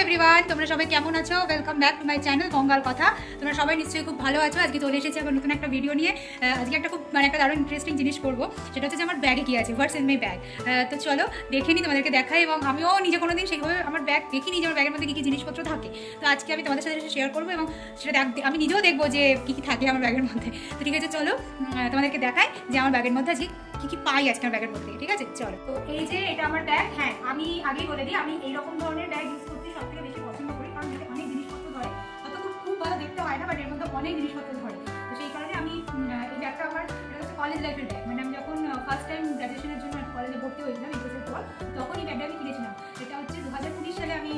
Everyone, তোমরা সবাই কেমন আছো? Welcome back to my channel গঙ্গার কথা। তোমরা সবাই নিশ্চয়ই খুব ভালো আছো। আজকে চলে এসেছি আবার নতুন একটা ভিডিও নিয়ে। আজকে একটা খুব একটা দারুণ ইন্টারেস্টিং জিনিস করবো, সেটা হচ্ছে যে আমার ব্যাগে কী আছে, হোয়াটস ইন মাই ব্যাগ। তো চলো দেখে নিই, তোমাদেরকে দেখাই। এবং আমিও নিজে কোনো দিন সেইভাবে আমার ব্যাগ দেখিনি যে আমার ব্যাগের মধ্যে কী কী জিনিসপত্র থাকে। তো আজকে আমি তোমাদের সাথে শেয়ার করবো এবং সেটা আমি নিজেও দেখবো যে কী কী থাকে আমার ব্যাগের মধ্যে। তো ঠিক আছে, চলো তোমাদেরকে দেখাই যে আমার ব্যাগের মধ্যে আজকে কী কী পাই আজকে আমার ব্যাগের মধ্যে। ঠিক আছে, চলো। তো এই যে এটা আমার ব্যাগ। হ্যাঁ, আমি আগেই বলে দিই, আমি এইরকম ধরনের ব্যাগ ইউজ করতে সব থেকে বেশি পছন্দ করি, কারণ এতে অনেক জিনিসপত্র ধরে। হয়তো খুব ভালো দেখতে হয় না, বাট এর মধ্যে অনেক জিনিসপত্র ধরে। তো সেই কারণে আমি এই ব্যাগটা আমার, এটা হচ্ছে কলেজ লাইফের ব্যাগ। মানে আমি যখন ফার্স্ট টাইম গ্র্যাজুয়েশনের জন্য কলেজে ভর্তি হয়েছিলাম এইচএসের পর, তখন এই ব্যাগটা আমি কিনেছিলাম। এটা হচ্ছে 2019 সালে আমি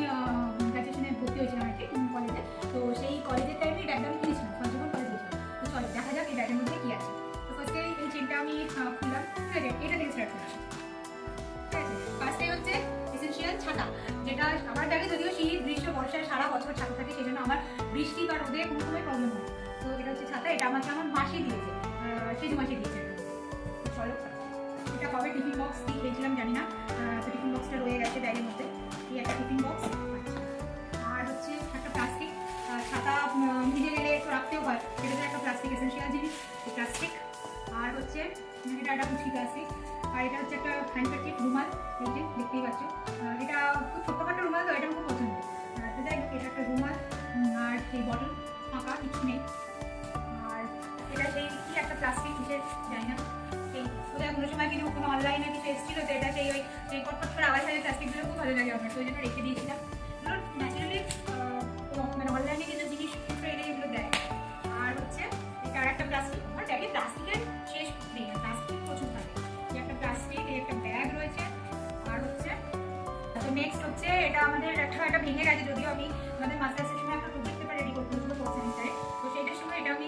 গ্র্যাজুয়েশনে ভর্তি হয়েছিলাম আর কি কলেজে। তো সেই কলেজের টাইমে এই ব্যাগটা আমি কিনেছিলাম যখন কলেজে গেছিলাম। তো চলো দেখা যাক এই ব্যাগের মধ্যে কী আছে। তো ফার্স্টে এই চেনটা আমি খুললাম, ঠিক আছে, এটা থেকে স্টার্ট করলাম। ঠিক আছে, ফার্স্টে হচ্ছে এসেনশিয়াল ছাতা, যেটা আমার ব্যাগে যদিও শীত গ্রীষ্ম বর্ষায় সারা বছর ছাতা থাকে, সেই জন্য আমার বৃষ্টি বা রোদে কোনো সময় প্রবলেম হয়। তো এটা হচ্ছে ছাতা, এটা আমাকে আমার মাসি দিয়েছে, সেজু মাসি দিয়েছে। চলো, এটা কবে টিফিন বক্স দিয়ে খেয়েছিলাম জানি না। তো টিফিন বক্সটা রয়ে গেছে ব্যাগের মধ্যে, এই একটা টিফিন বক্স। আর হচ্ছে একটা প্লাস্টিক ছাতা, ভিজে গেলে একটু রাখতেও হয়, সেটা একটা প্লাস্টিক এসেনশিয়াল জিনিস, প্লাস্টিক। আর হচ্ছে এটা একটা কুচি প্লাস্টিক। আর এটা হচ্ছে একটা হ্যান্ডকারচিপ, রুমাল, এই যে দেখতেই পাচ্ছ। এটা খুব ছোট্টখাটো রুমাল, তো এটা খুব পছন্দ। তো যাই হোক, এটা একটা রুমাল। আর সেই বটল ফাঁকা, কিছু নেই। আর এটা সেই কি একটা প্লাস্টিক কিসের জানি না, সেই কোথায় কোনো সময় কিছু কোনো অনলাইনে কিছু এসেছিলো, তো এটা সেই ওই কটকট করে আওয়াজ হয়, প্লাস্টিকগুলো খুব ভালো লাগে আমার, তো ওই জন্য রেখে দিয়েছিলাম। এগুলো ন্যাচারালি মানে অনলাইনে কিছু জিনিসপত্র এনে এগুলো দেয়। আর হচ্ছে এটা আর একটা প্লাস্টিক, আমার ব্যাগে প্লাস্টিকের শেষ নেই, প্লাস্টিক প্রচুর থাকে। এই একটা প্লাস্টিক, এই একটা ব্যাগ রয়েছে। আর হচ্ছে তো নেক্সট হচ্ছে এটা আমাদের একটা ভেঙে গেছে, যদিও আমি আমাদের মাস্টার্সের সময় একটা প্রজেক্ট পেপার রেডি করতে হচ্ছিল ফোর্থ সেমিস্টারে। তো সেইটার সময় এটা আমি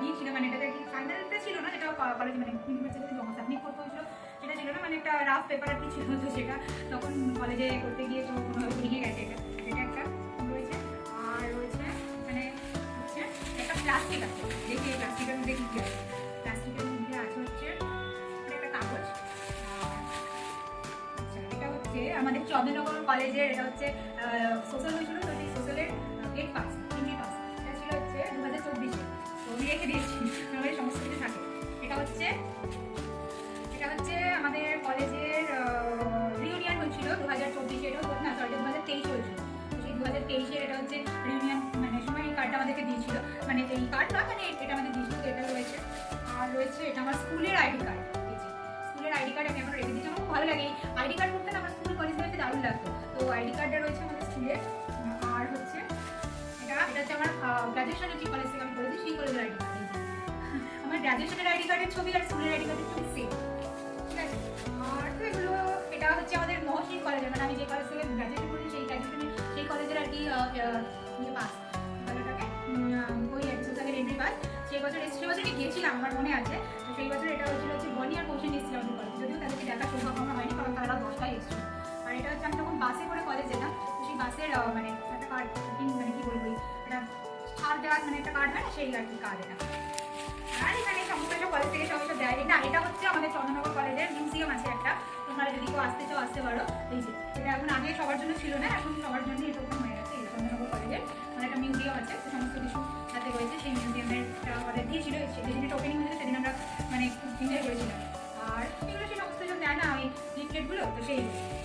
দিয়েছিলাম, মানে এটাতে কি ফাইনালটা ছিল না, যেটা কলেজে মানে ইউনিভার্সিটিতে জমা সাবমিট করতে হয়েছিল, সেটা ছিল না, মানে একটা রাফ পেপার আর কি ছিল। তো সেটা তখন কলেজে করতে গিয়ে তো কোনোভাবে ভেঙে গেছে। এটা একটা রয়েছে। আর রয়েছে মানে হচ্ছে একটা প্লাস্টিক আছে, দেখি এই প্লাস্টিকের মধ্যে কী কী আছে। প্লাস্টিকের মধ্যে আছে হচ্ছে একটা কাগজ। এটা হচ্ছে আমাদের চন্দ্রনগর কলেজের, এটা হচ্ছে সোশ্যাল হয়েছিল, তো সেই সোশ্যালের গেট পাস, এন্ট্রি পাস। এটা ছিল হচ্ছে 2024-এ, তো আমি রেখে দিয়েছি, আমাদের সমস্ত কিছু থাকে। এটা হচ্ছে আমাদের কলেজের রিউনিয়ন হয়েছিল 2024-এ, এটা না সরি 2023 হয়েছিল। তো সেই 2023-এর এটা হচ্ছে রিউনিয়ন, মানে সময় এই কার্ডটা আমাদেরকে দিয়েছিল, মানে এই কার্ড না, মানে এটা আমাদের দিয়েছিল, এটা রয়েছে। আর রয়েছে এটা আমার স্কুলের আইডি কার্ড, স্কুলের আইডি কার্ড আমি এখন রেখে দিয়েছি। আমার খুব ভালো লাগে আইডি কার্ড করতে, আমার স্কুল কলেজ লাইফে দারুণ লাগতো। তো আইডি কার্ডটা রয়েছে আমাদের স্কুলের। আর হচ্ছে এটা হচ্ছে আমার গ্র্যাজুয়েশনের যে কলেজ থেকে আমি করেছি সেই কলেজের আইডি কার্ড। আমার গ্র্যাজুয়েশনের আইডি কার্ডের ছবি আর স্কুলের আইডি কার্ডের ছবি সেম, ঠিক আছে। আর তো এগুলো, এটা হচ্ছে আমাদের মহসিন কলেজের, মানে আমি যে কলেজ থেকে গ্র্যাজুয়েশন করেছি সেই কলেজের আর কি পাস ওটাকে, ওই সোশ্যালের এন্ট্রি পাস। সেই বছরই গিয়েছিলাম, আমার মনে আছে। তো সেই বছর এটা হচ্ছিল হচ্ছে বনি আর কৌশিক এসেছিল আমাদের কলেজে, যদিও তাদেরকে দেখার সৌভাগ্য আমার হয়নি, কারণ তারা 10টায় এসেছিল। আর এটা হচ্ছে আমি যখন বাসে করে কলেজ যেতাম, তো সেই বাসের মানে একটা কার্ড, মানে কি বলবো, এটা ছাড় দেওয়ার মানে একটা কার্ড হয় না, সেই আর কি কার্ড এটা। আর এখানে সমস্ত কলেজ থেকে সমস্ত দেয় না। এটা হচ্ছে আমাদের চন্দ্রনগর কলেজের মিউজিয়াম আছে একটা, তোমরা যদি কেউ আসতে চাও আসতে পারো। এই যে এটা এখন আগে সবার জন্য ছিল না, এখন সবার জন্য এটা ওপেন হয়ে গেছে। এই চন্দ্রনগর কলেজের মানে একটা মিউজিয়াম আছে, তো সমস্ত কিছু সাথে রয়েছে। সেই মিউজিয়ামের আমাদের দিয়েছিল, যেদিন এটা ওপেনিং হয়েছে সেদিন আমরা মানে খুব এনজয় করেছিলাম। আর এগুলো সেই সমস্ত কিছু দেয় না ওই লিফলেটগুলো, তো সেই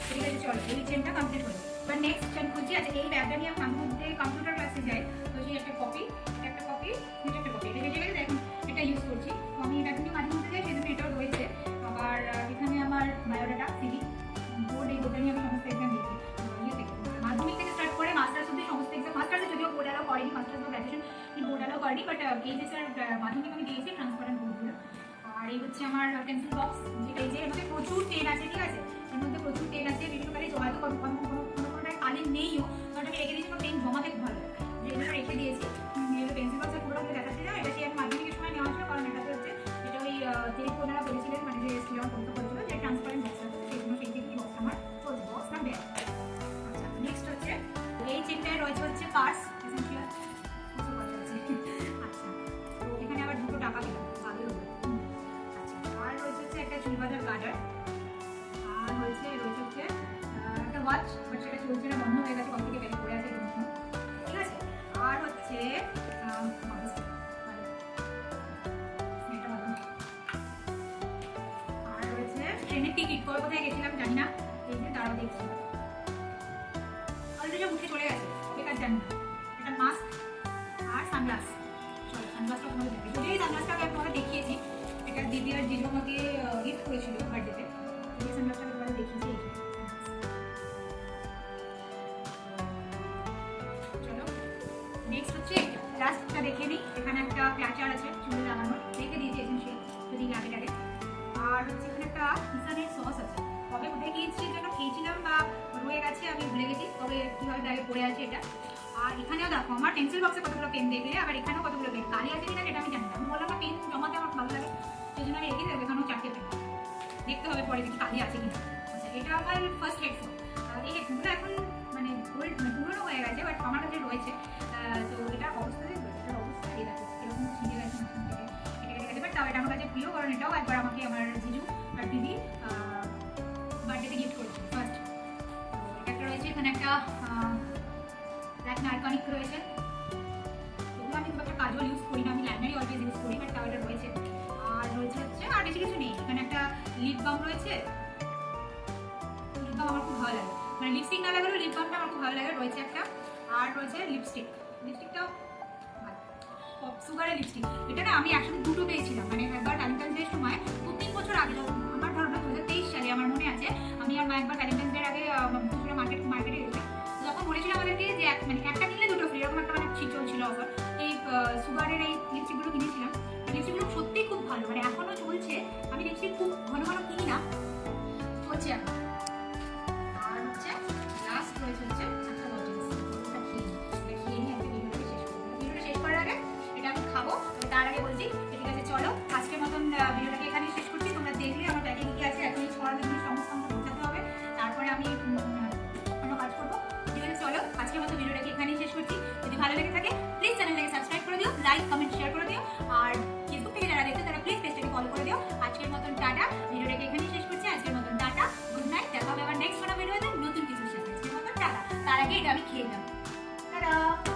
ঠিক আছে। চলো, এই চেনটা কমপ্লিট হলো। এবার নেক্সট চেন খুঁজছি। আচ্ছা, এই ব্যাগটা নিয়ে আমি মাঝে মধ্যে কম্পিউটার ক্লাসে যাই, তো সেই একটা কপি, এটা বেঁচে গেছে, এখন এটা ইউজ করছি। তো আমি এটা নিয়ে মাঝে মধ্যে যাই, সেজন্য এটাও রয়েছে। আবার এখানে আমার বায়োডাটা, সিভি, বোর্ড, এই বোর্ডটা নিয়ে আমি সমস্ত এক্সাম দিয়েছি। ইয়ে থেকে মাধ্যমিক থেকে স্টার্ট করে মাস্টার্স অব্দি সমস্ত এক্সাম, মাস্টার্সে যদিও বোর্ড অ্যালাউ করেনি, মাস্টার্স বা গ্র্যাজুয়েশন বোর্ড অ্যালাউ করেনি, বাট এইচএসের মাধ্যমিক আমি দিয়েছি ট্রান্সপারেন্ট বোর্ডগুলো। আর এই হচ্ছে আমার পেন্সিল বক্স, যেটা এই যে এর মধ্যে প্রচুর পেন আছে, ঠিক আছে, এর মধ্যে প্রচুর পেন আছে বিভিন্ন কালারে, হয়তো কোনোটায় কালি নেইও, কারণ আমি রেখে দিয়েছি, আমার পেন জমাতে খুব ভালো লাগে, যে জন্য রেখে দিয়েছি। এগুলো পেন্সিল বক্সের পুরো দেখাচ্ছি না, এটা সেই আমি মাধ্যমিকের সময় নেওয়া ছিল, কারণ এটাতে হচ্ছে এটা ওই তিনি ওনারা বলেছিলেন, মানে যে স্টুডেন্ট পড়তে করেছিল যে ট্রান্সপারেন্ট বক্স আছে, সেই জন্য সেই থেকে বক্স আমার চলছে, বক্স না ব্যাগ। আচ্ছা, নেক্সট হচ্ছে এই চেনটায় রয়েছে হচ্ছে পার্স, এসেনশিয়াল কিছু কথা আছে। আচ্ছা, তো এখানে আবার দুটো টাকা পেলাম তাদের উপরে। আচ্ছা, আর রয়েছে হচ্ছে একটা চুল বাঁধার গার্ডার। আর রয়েছে হচ্ছে একটা ওয়াচ, বাট সেটা চলছে না, বন্ধ হয়ে গেছে, কম থেকে ব্যাগ পড়ে আছে। ট্রেনের টিকিট কবে কোথায় গেছিলাম জানি না, এই যে তারাও দেখছি অলরেডি উঠে চলে গেছে, বেকার জানি না। এটা মাস্ক আর সানগ্লাস, চলো সানগ্লাসটা তোমাদের দেখি। যদি এই সানগ্লাসটা আমি তোমাদের দেখিয়েছি, এটা দিদি আর জিজু আমাকে গিফট করেছিল বার্থডেতে, এই সানগ্লাসটা আমি তোমাদের দেখিয়েছি। চলো নেক্সট হচ্ছে এটা, লাস্টটা দেখে নিই। এখানে একটা ক্লাচার আছে চুলে লাগানোর, রেখে দিয়েছি এসেন্সিয়াল যদি লাগে টাগে। আর হচ্ছে এখানে একটা কিষানের সস আছে, কবে কোথায় গিয়েছি জন্য খেয়েছিলাম বা রয়ে গেছে আমি ভুলে গেছি, তবে কীভাবে ব্যাগে পড়ে আছে এটা। আর এখানেও দেখো আমার পেন্সিল বক্সে কতগুলো পেন দেখলে, আবার এখানেও কতগুলো পেন, কালি আছে কিনা সেটা আমি জানি না। আমি বললাম না পেন জমাতে আমার ভালো লাগে, সেই জন্য আমি রেখে দেবো। এখানেও 4টে পেন, দেখতে হবে পরে যে কালি আছে কিনা। আচ্ছা এটা আমার ফার্স্ট হেডফোন, এই হেডফোনগুলো এখন মানে পুরোনো হয়ে গেছে, বাট আমার কাছে রয়েছে। তো এটা অবস্থায় এটার অবস্থা এই দেখো এরকম ছিঁড়ে গেছে নতুন থেকে, কেটে গেছে, বাট তাও এটা আমার কাছে প্রিয়, কারণ এটাও একবার আমাকে আমার জিজু আর দিদি বার্থডেতে গিফট করেছিল ফার্স্ট। এটা একটা রয়েছে, এখানে একটা লাইক আইকনিক রয়েছে, এগুলো আমি খুব একটা কাজল ইউজ করি না, আমি লাইনারই অলওয়েজ ইউজ করি, বাট তাও এটা রয়েছে। আর রয়েছে হচ্ছে আর বেশি কিছু নেই, এখানে একটা লিপ বাম রয়েছে, লিপ বাম আমার খুব ভালো লাগে, মানে লিপস্টিক না লাগালেও লিপ বামটা আমার খুব ভালো লাগে, রয়েছে একটা। আর রয়েছে লিপস্টিক, লিপস্টিকটাও সুগারের লিপস্টিক, এটা না আমি একসাথে দুটো পেয়েছিলাম, মানে একবার ভ্যালেন্টাইন্স ডের সময় 2-3 বছর আগে, আমার ধারণা 2023 সালে আমার মনে আছে, আমি আর মা একবার ভ্যালেন্টাইন্স ডের আগে দুপুরে মার্কেটে গেছিলাম, তখন বলেছিলাম আমাদেরকে যে মানে একটা কিনলে দুটো ফ্রি, এরকম একটা মানে চলছিল অফার। এই সুগারের এই লিপস্টিকগুলো কিনেছিলাম, লিপস্টিকগুলো সত্যিই খুব ভালো, মানে এখনও চলছে, আমি লিপস্টিক খুব ঘন ঘন কিনি না, চলছে এখন। আর হচ্ছে লাস্ট রয়েছে হচ্ছে একটা লজেন্স, এটা খেয়ে নিই একটা ভিডিওটা শেষ করার আগে এটা আমি খাবো।